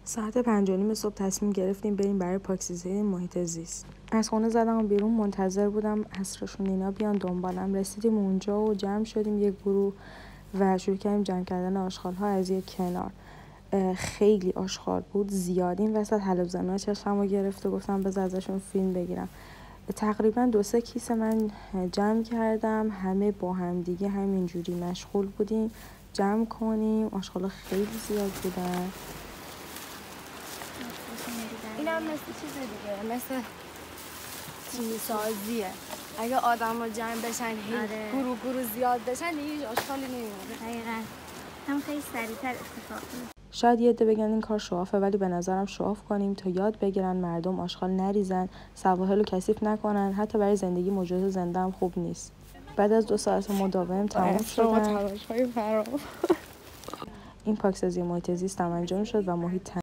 ساعت 5:30 صبح تصمیم گرفتیم بریم برای پاکسازی محیط زیست. از خونه زدم بیرون، منتظر بودم عصرشون اینا بیان دنبالم. رسیدیم اونجا و جمع شدیم یک گروه و شروع کردیم جمع کردن آشغال‌ها از یک کنار. خیلی آشغال بود، زیاد. این وسط حلب‌زنا چشممو گرفت و گفتم بذار ازشون فیلم بگیرم. تقریبا 2-3 کیسه من جمع کردم، همه با هم دیگه همینجوری مشغول بودیم جمع کنیم. آشغالا خیلی زیاد بودن. اینم مثل چیز دیگه، مثل تیم سازیه. اگه آدم ها جمع بشن گروه زیاد بشن دیگه هیچ آشغالی نمیمونه. دقیقاً هم خیلی سریع‌تر اتفاق میفته. شاید یه عده بگن این کار شوافه، ولی به نظرم شواف کنیم تا یاد بگیرن مردم آشغال نریزن، سواحل رو کثیف نکنن. حتی برای زندگی موجودات زنده هم خوب نیست. بعد از 2 ساعت مداوم تمام شدن. این پاکسازی محیط زیست انجام شد و محیط